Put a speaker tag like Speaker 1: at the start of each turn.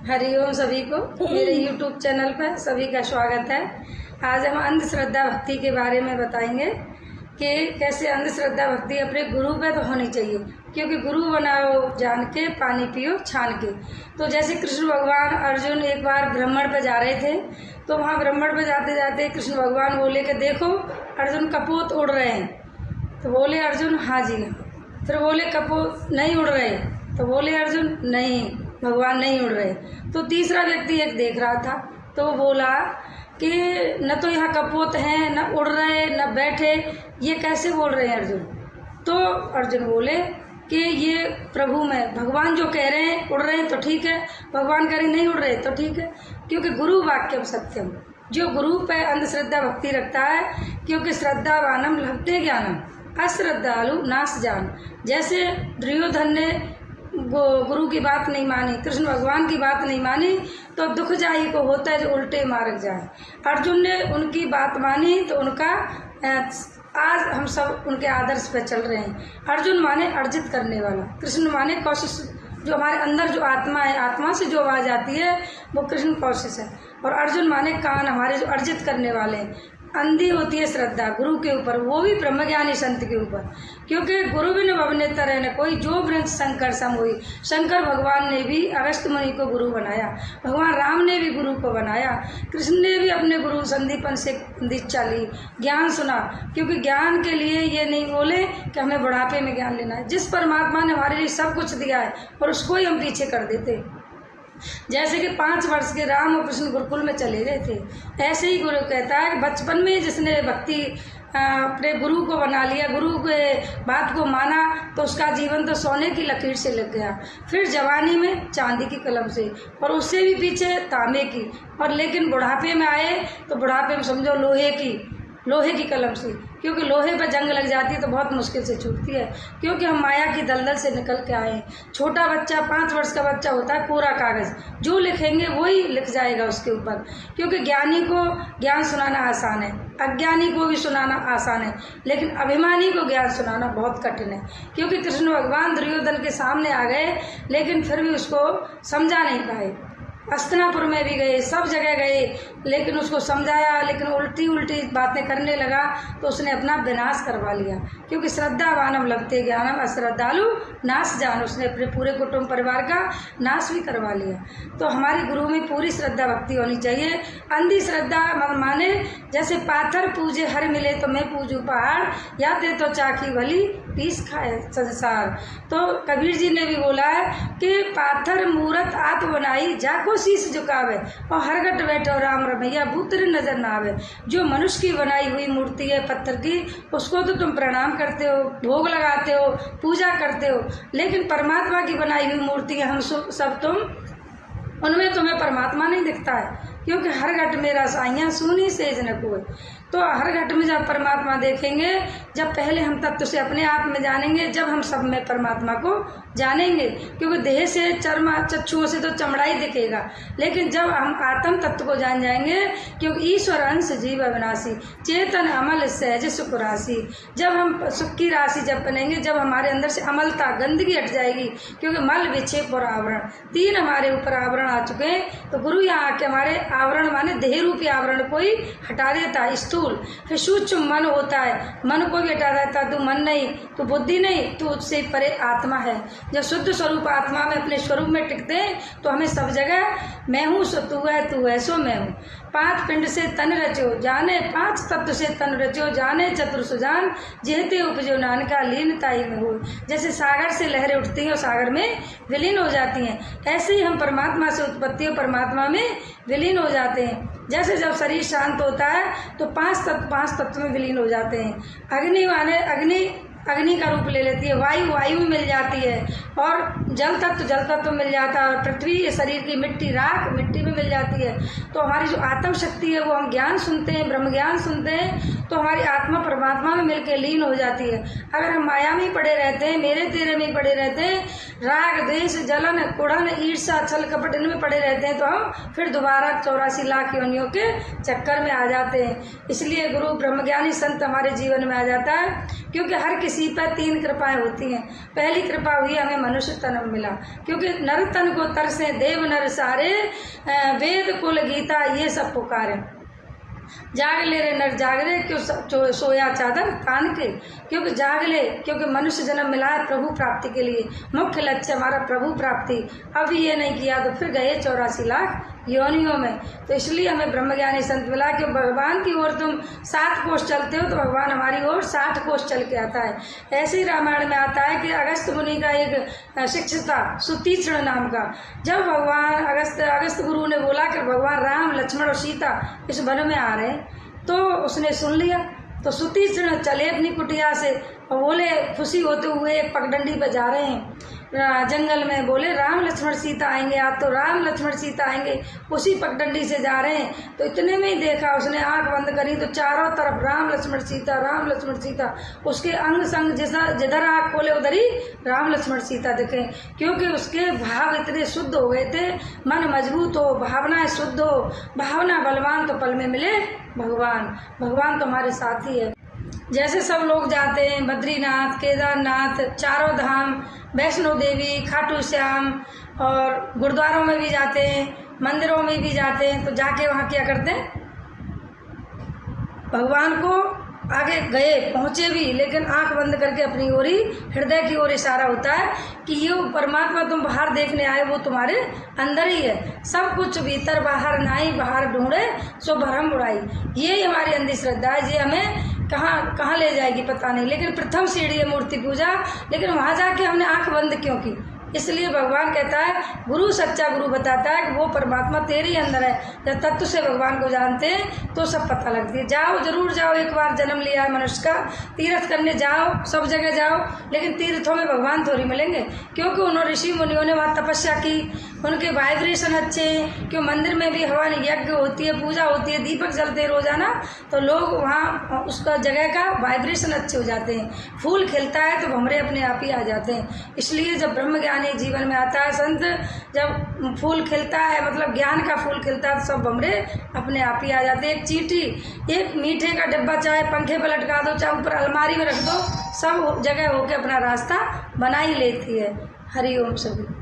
Speaker 1: हरिओम सभी को मेरे YouTube चैनल पर सभी का स्वागत है। आज हम अंधश्रद्धा भक्ति के बारे में बताएंगे कि कैसे अंधश्रद्धा भक्ति अपने गुरु पे तो होनी चाहिए, क्योंकि गुरु बनाओ जान के, पानी पियो छान के। तो जैसे कृष्ण भगवान अर्जुन एक बार ब्राह्मण पे जा रहे थे, तो वहाँ ब्राह्मण पे जाते जाते कृष्ण भगवान बोले कि देखो अर्जुन कपोत उड़ रहे हैं। तो बोले अर्जुन हाँ जी हाँ। फिर बोले कपोत नहीं उड़ रहे, तो बोले अर्जुन नहीं भगवान नहीं उड़ रहे। तो तीसरा व्यक्ति एक देख रहा था, तो वो बोला कि न तो यहाँ कपोत हैं, न उड़ रहे, न बैठे, ये कैसे बोल रहे हैं अर्जुन। तो अर्जुन बोले कि ये प्रभु में भगवान जो कह रहे हैं उड़ रहे हैं तो ठीक है, भगवान कह रहे नहीं उड़ रहे तो ठीक है, क्योंकि गुरु वाक्यम सत्यम। जो गुरु पे अंधश्रद्धा भक्ति रखता है, क्योंकि श्रद्धावानम लभते ज्ञानम अश्रद्धालु नाश जान। जैसे दुर्योधन ने गुरु की बात नहीं मानी, कृष्ण भगवान की बात नहीं मानी, तो दुख जाही को होता है जो उल्टे मार्ग जाए। अर्जुन ने उनकी बात मानी तो उनका आज हम सब उनके आदर्श पे चल रहे हैं। अर्जुन माने अर्जित करने वाला, कृष्ण माने कोशिश। जो हमारे अंदर जो आत्मा है, आत्मा से जो आवाज आती है वो कृष्ण कोशिश है, और अर्जुन माने कान, हमारे जो अर्जित करने वाले हैं। अंधी होती है श्रद्धा गुरु के ऊपर, वो भी ब्रह्मज्ञानी संत के ऊपर, क्योंकि गुरु बिन भवनेतर है न कोई, जो वृंश शंकर सम हुई। शंकर भगवान ने भी अगस्त मुनि को गुरु बनाया, भगवान राम ने भी गुरु को बनाया, कृष्ण ने भी अपने गुरु संदीपन से दीक्षा ली, ज्ञान सुना। क्योंकि ज्ञान के लिए ये नहीं बोले कि हमें बुढ़ापे में ज्ञान लेना है। जिस परमात्मा ने हमारे लिए सब कुछ दिया है और उसको ही हम पीछे कर देते। जैसे कि 5 वर्ष के राम और कृष्ण गुरुकुल में चले गए थे, ऐसे ही गुरु कहता है कि बचपन में जिसने भक्ति अपने गुरु को बना लिया, गुरु के बात को माना, तो उसका जीवन तो सोने की लकीर से लग गया। फिर जवानी में चांदी की कलम से, और उससे भी पीछे तांबे की, और लेकिन बुढ़ापे में आए तो बुढ़ापे में समझो लोहे की कलम से, क्योंकि लोहे पर जंग लग जाती है तो बहुत मुश्किल से छूटती है, क्योंकि हम माया की दलदल से निकल के आए। छोटा बच्चा 5 वर्ष का बच्चा होता है, पूरा कागज जो लिखेंगे वही लिख जाएगा उसके ऊपर। क्योंकि ज्ञानी को ज्ञान सुनाना आसान है, अज्ञानी को भी सुनाना आसान है, लेकिन अभिमानी को ज्ञान सुनाना बहुत कठिन है। क्योंकि कृष्ण भगवान दुर्योधन के सामने आ गए, लेकिन फिर भी उसको समझा नहीं पाए। हस्तिनापुर में भी गए, सब जगह गए, लेकिन उसको समझाया, लेकिन उल्टी बातें करने लगा, तो उसने अपना विनाश करवा लिया। क्योंकि श्रद्धावानम लभते ज्ञानम अश्रद्धालु नाश जान, उसने अपने पूरे कुटुंब परिवार का नाश भी करवा लिया। तो हमारे गुरु में पूरी श्रद्धा भक्ति होनी चाहिए। अंधी श्रद्धा माने जैसे पाथर पूजे हर मिले तो मैं पूजू पहाड़, या ते तो चाकी भली पीस खाए संसार। तो कबीर जी ने भी बोला है कि पाथर मूरत आत बनाई जाको शीश झुकावे, और हर गट बैठो राम रमैया भूतर नजर ना आवे। जो मनुष्य की बनाई हुई मूर्ति है पत्थर की, उसको तो तुम प्रणाम करते हो, भोग लगाते हो, पूजा करते हो, लेकिन परमात्मा की बनाई हुई मूर्ति हम सब उनमें तुम्हें परमात्मा नहीं दिखता है। क्योंकि हर घट में रसाइयाँ सुनी सेज न कोई। तो हर घट में जब परमात्मा देखेंगे, जब पहले हम तत्व से अपने आप में जानेंगे, जब हम सब में परमात्मा को जानेंगे। क्योंकि देह से चक्षुओं से तो चमड़ा ही दिखेगा, लेकिन जब हम आत्म तत्व को जान जाएंगे, क्योंकि ईश्वर अंश जीव अविनाशी चेतन अमल सहज सुख राशि। जब हम सुख की राशि जब बनेंगे, जब हमारे अंदर से अमलता गंदगी हट जाएगी, क्योंकि मल विक्षेप और आवरण 3 हमारे ऊपर आवरण आ चुके हैं। तो गुरु यहाँ आके हमारे आवरण माने देह रूपी आवरण को ही हटा देता है। स्थूल फिर सूक्ष्म मन होता है, मन को भी हटा देता। तू मन नहीं, तू बुद्धि नहीं, तू उससे परे आत्मा है। जब शुद्ध स्वरूप आत्मा में अपने स्वरूप में टिकते हैं, तो हमें सब जगह मैं हूँ सो तू है सो मैं हूँ। 5 पिंड से तन रचो जाने, 5 तत्व से तन रचो जाने, चतुर सुजान जेहते उपजो नानका लीनताई में हो। जैसे सागर से लहरें उठती हैं और सागर में विलीन हो जाती हैं, ऐसे ही हम परमात्मा से उत्पत्ति और परमात्मा में विलीन हो जाते हैं। जैसे जब शरीर शांत होता है तो 5 तत्व में विलीन हो जाते हैं। अग्नि माने अग्नि का रूप ले लेती है, वायु में मिल जाती है, और जल तत्व मिल जाता है, और पृथ्वी शरीर की मिट्टी राख मिट्टी में मिल जाती है। तो हमारी जो आत्म शक्ति है वो हम ज्ञान सुनते हैं, ब्रह्म ज्ञान सुनते हैं, तो हमारी आत्मा परमात्मा में मिलकर लीन हो जाती है। अगर हम माया में पड़े रहते हैं, मेरे तेरे में पड़े रहते हैं, राग द्वेष जलन कुड़न ईर्ष्या छल कपट इनमें पड़े रहते हैं, तो हम फिर दोबारा 84 लाख योनियों के चक्कर में आ जाते हैं। इसलिए गुरु ब्रह्मज्ञानी संत हमारे जीवन में आ जाता है, क्योंकि हर किसी पर 3 कृपाएं होती हैं। पहली कृपा हुई हमें मनुष्य तन मिला, क्योंकि नर तन को तरसे देव नर सारे, वेद कुल गीता ये सब पुकारे। जाग ले रे नर जाग रे, क्यों सोया चादर तान के, क्योंकि जाग ले, क्योंकि मनुष्य जन्म मिला है प्रभु प्राप्ति के लिए। मुख्य लक्ष्य हमारा प्रभु प्राप्ति। अभी ये नहीं किया तो फिर गए 84 लाख योनियों में। तो इसलिए हमें ब्रह्मज्ञानी संत मिला कि भगवान की ओर तुम 7 कोस चलते हो तो भगवान हमारी ओर 60 कोस चल के आता है। ऐसे ही रामायण में आता है कि अगस्त मुनि का एक शिष्य था सुतीक्ष्ण नाम का। जब भगवान अगस्त गुरु ने बोला कि भगवान राम लक्ष्मण और सीता इस वन में आ रहे हैं, तो उसने सुन लिया। तो सुतीक्ष्ण चले अपनी कुटिया से और बोले, खुशी होते हुए एक पगडंडी पर जा रहे हैं जंगल में, बोले राम लक्ष्मण सीता आएंगे, आज तो राम लक्ष्मण सीता आएंगे। उसी पगडंडी से जा रहे हैं तो इतने में ही देखा, उसने आंख बंद करी तो चारों तरफ राम लक्ष्मण सीता, राम लक्ष्मण सीता। उसके अंग संग जिधर आंख खोले उधर ही राम लक्ष्मण सीता दिखे, क्योंकि उसके भाव इतने शुद्ध हो गए थे। मन मजबूत हो, भावनाएं शुद्ध हो, भावना बलवान तो पल में मिले भगवान। भगवान तो हमारे साथ ही है। जैसे सब लोग जाते हैं बद्रीनाथ, केदारनाथ, चारों धाम, वैष्णो देवी, खाटू श्याम, और गुरुद्वारों में भी जाते हैं, मंदिरों में भी जाते हैं, तो जाके वहाँ क्या करते हैं, भगवान को आगे गए पहुँचे भी, लेकिन आंख बंद करके अपनी ओर ही, हृदय की ओर इशारा होता है कि ये परमात्मा तुम बाहर देखने आए, वो तुम्हारे अंदर ही है। सब कुछ भीतर बाहर नाई, बाहर ढूंढे सो भरम उड़ाई। ये हमारी अंधश्रद्धा है, ये हमें कहाँ ले जाएगी पता नहीं। लेकिन प्रथम सीढ़ी है मूर्ति पूजा, लेकिन वहाँ जाके हमने आंख बंद क्यों की? इसलिए भगवान कहता है, गुरु सच्चा गुरु बताता है कि वो परमात्मा तेरे ही अंदर है। जब तत्व से भगवान को जानते हैं तो सब पता लगती है। जाओ, जरूर जाओ, एक बार जन्म लिया है मनुष्य का, तीर्थ करने जाओ, सब जगह जाओ, लेकिन तीर्थों में भगवान थोड़ी मिलेंगे, क्योंकि उन्होंने ऋषि मुनियों ने वहाँ तपस्या की, उनके वाइब्रेशन अच्छे हैं। क्यों मंदिर में भी हवन यज्ञ होती है, पूजा होती है, दीपक जलते हैं रोजाना, तो लोग वहाँ उसका जगह का वाइब्रेशन अच्छे हो जाते हैं। फूल खिलता है तो भंवरे अपने आप ही आ जाते हैं। इसलिए जब ब्रह्म ज्ञानी जीवन में आता है संत, जब फूल खिलता है, मतलब ज्ञान का फूल खिलता है, तो सब भंवरे अपने आप ही आ जाते हैं। एक चींटी, एक मीठे का डिब्बा चाहे पंखे पर लटका दो, चाहे ऊपर अलमारी में रख दो, सब जगह होके अपना रास्ता बना ही लेती है। हरि ओम सभी।